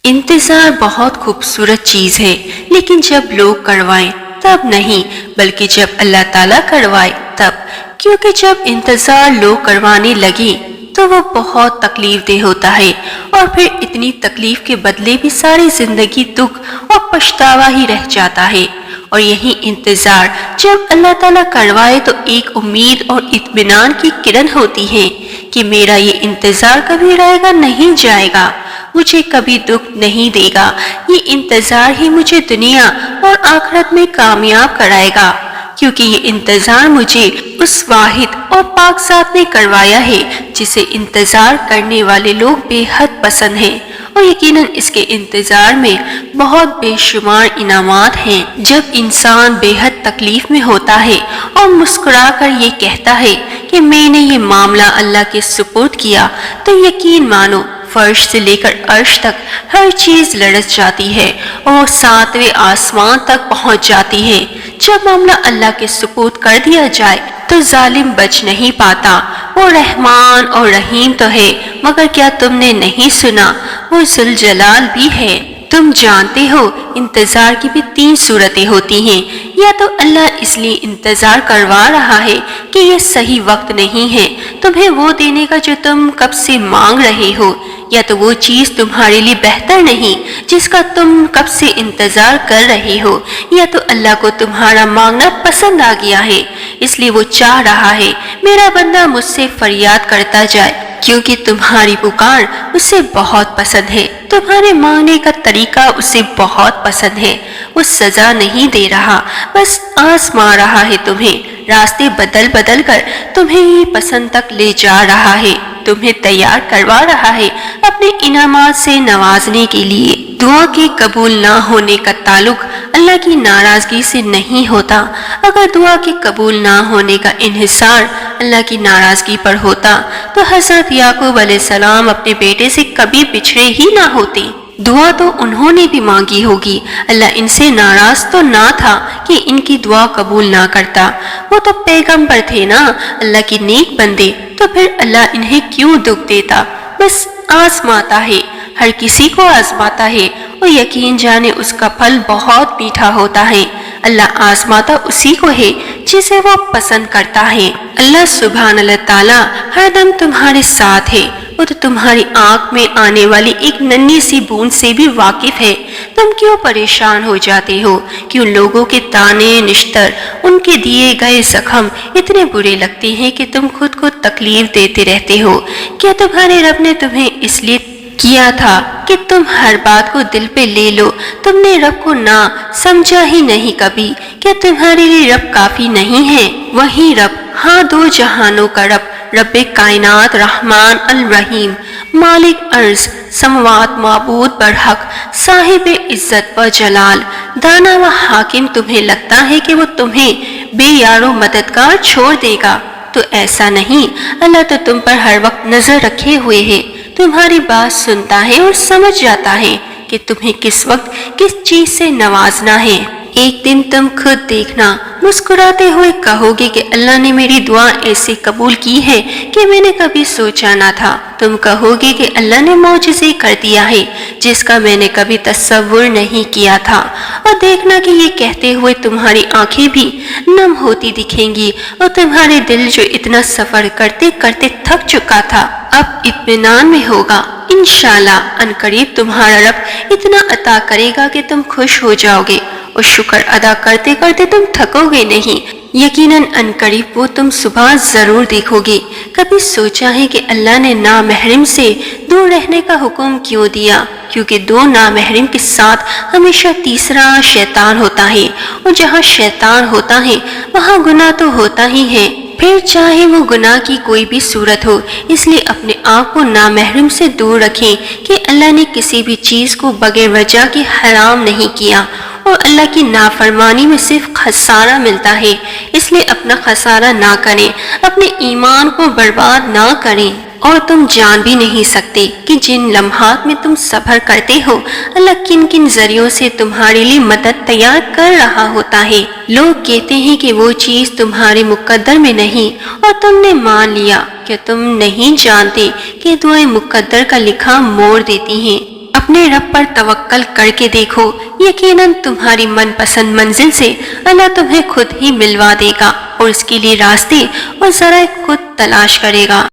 انتظار بہت خوبصورت چیز ہے، لیکن جب لوگ کروائیں تب نہیں، بلکہ جب اللہ تعالیٰ کروائے تب، کیونکہ جب انتظار لوگ کروانے لگے تو وہ بہت تکلیف دہ ہوتا ہے، اور پھر اتنی تکلیف کے بدلے بھی ساری زندگی دکھ اور پچھتاوا ہی رہ جاتا ہے۔ اور یہی انتظار جب اللہ تعالیٰ کروائے تو ایک امید اور اطمینان کی کرن ہوتی ہے کہ میرا یہ انتظار کبھی رہے گا نہیں جائے گا، مجھے کبھی دکھ نہیں دے گا، یہ انتظار ہی مجھے دنیا اور آخرت میں کامیاب کرائے گا، کیونکہ یہ انتظار مجھے اس واحد اور پاک ذات نے کروایا ہے جسے انتظار کرنے والے لوگ بے حد پسند ہیں، اور یقیناً اس کے انتظار میں بہت بے شمار انعامات ہیں۔ جب انسان بے حد تکلیف میں ہوتا ہے اور مسکرا کر یہ کہتا ہے کہ میں نے یہ معاملہ اللہ کے سپرد کیا، تو یقین مانو فرش سے لے کر عرش تک ہر چیز لرز جاتی ہے اور وہ 7ویں آسمان تک پہنچ جاتی ہے۔ جب معاملہ اللہ کے سپرد کر دیا جائے تو ظالم بچ نہیں پاتا۔ وہ رحمان اور رحیم تو ہے، مگر کیا تم نے نہیں سنا وہ ذوالجلال بھی ہے۔ تم جانتے ہو انتظار کی بھی 3 صورتیں ہوتی ہیں، یا تو اللہ اس لیے انتظار کروا رہا ہے کہ یہ صحیح وقت نہیں ہے تمہیں وہ دینے کا جو تم کب سے مانگ رہے ہو، یا تو وہ چیز تمہارے لیے بہتر نہیں جس کا تم کب سے انتظار کر رہے ہو، یا تو اللہ کو تمہارا مانگنا پسند آ گیا ہے، اس لیے وہ چاہ رہا ہے میرا بندہ مجھ سے فریاد کرتا جائے، کیونکہ تمہاری پکار اسے بہت پسند ہے، تمہارے مانگنے کا طریقہ اسے بہت پسند ہے۔ وہ سزا نہیں دے رہا، بس آزما رہا ہے تمہیں، راستے بدل بدل کر تمہیں ہی پسند تک لے جا رہا ہے، تمہیں تیار کروا رہا ہے اپنے انعامات سے نوازنے کے لیے۔ دعا کے قبول نہ ہونے کا تعلق اللہ کی ناراضگی سے نہیں ہوتا۔ اگر دعا کے قبول نہ ہونے کا انحصار اللہ کی ناراضگی پر ہوتا تو حضرت یعقوب علیہ السلام اپنے بیٹے سے کبھی بچھڑے ہی نہ ہوتے۔ دعا تو انہوں نے بھی مانگی ہوگی، اللہ ان سے ناراض تو نہ تھا کہ ان کی دعا قبول نہ کرتا، وہ تو پیغمبر تھے نا، اللہ کے نیک بندے، تو پھر اللہ انہیں کیوں دکھ دیتا؟ بس آزماتا ہے، ہر کسی کو آزماتا ہے، اور یقین جانے اس کا پھل بہت میٹھا ہوتا ہے۔ اللہ آزماتا اسی کو ہے جسے وہ پسند کرتا ہے۔ اللہ سبحان اللہ تعالیٰ ہر دم تمہارے ساتھ ہے، وہ تو تمہاری آنکھ میں آنے والی ایک ننھی سی بوند سے بھی واقف ہے۔ تم کیوں پریشان ہو جاتے ہو؟ کیوں لوگوں کے تانے نشتر، ان کے دیے گئے زخم اتنے برے لگتے ہیں کہ تم خود کو تکلیف دیتے رہتے ہو؟ کیا تمہارے رب نے تمہیں اس لیے کیا تھا کہ تم ہر بات کو دل پہ لے لو؟ تم نے رب کو نہ سمجھا ہی نہیں کبھی؟ کیا تمہارے لیے رب کافی نہیں ہے؟ وہی رب، ہاں 2 جہانوں کا رب، رب کائنات، رحمان الرحیم، مالک ارض سماوات، معبود برحق، صاحب عزت و جلال، دانا و حاکم، تمہیں لگتا ہے کہ وہ تمہیں بے یار و مددگار چھوڑ دے گا؟ تو ایسا نہیں، اللہ تو تم پر ہر وقت نظر رکھے ہوئے ہے، تمہاری بات سنتا ہے اور سمجھ جاتا ہے کہ تمہیں کس وقت کس چیز سے نوازنا ہے۔ ایک دن تم خود دیکھنا، مسکراتے ہوئے کہو گے کہ اللہ نے میری دعا ایسے قبول کی ہے کہ میں نے کبھی سوچا نہ تھا۔ تم کہو گے کہ اللہ نے معجزے کر دیا ہے جس کا میں نے کبھی تصور نہیں کیا تھا، اور دیکھنا کہ یہ کہتے ہوئے تمہاری آنکھیں بھی نم ہوتی دکھیں گی، اور تمہارے دل جو اتنا سفر کرتے کرتے تھک چکا تھا اب اطمینان میں ہوگا۔ انشاءاللہ عنقریب تمہارا رب اتنا عطا کرے گا کہ تم خوش ہو جاؤ گے، اور شکر ادا کرتے کرتے تم تھکو گے نہیں۔ یقیناً عنقریب وہ تم صبح ضرور دیکھو گے۔ کبھی سوچا ہے کہ اللہ نے نامحرم سے دور رہنے کا حکم کیوں دیا؟ کیونکہ 2 نامحرم کے ساتھ ہمیشہ تیسرا شیطان ہوتا ہے، اور جہاں شیطان ہوتا ہے وہاں گناہ تو ہوتا ہی ہے، پھر چاہے وہ گناہ کی کوئی بھی صورت ہو۔ اس لیے اپنے آپ کو نامحرم سے دور رکھیں کہ اللہ نے کسی بھی چیز کو بغیر وجہ کے حرام نہیں کیا، اور اللہ کی نافرمانی میں صرف خسارہ ملتا ہے، اس لیے اپنا خسارہ نہ کریں، اپنے ایمان کو برباد نہ کریں۔ اور تم جان بھی نہیں سکتے کہ جن لمحات میں تم صبر کرتے ہو اللہ کن کن ذریعوں سے تمہارے لیے مدد تیار کر رہا ہوتا ہے۔ لوگ کہتے ہیں کہ وہ چیز تمہارے مقدر میں نہیں اور تم نے مان لیا۔ کیا تم نہیں جانتے کہ دعائیں مقدر کا لکھا موڑ دیتی ہیں؟ اپنے رب پر توکل کر کے دیکھو، یقیناً تمہاری من پسند منزل سے اللہ تمہیں خود ہی ملوا دے گا اور اس کے لیے راستے اور ذرائع خود تلاش کرے گا۔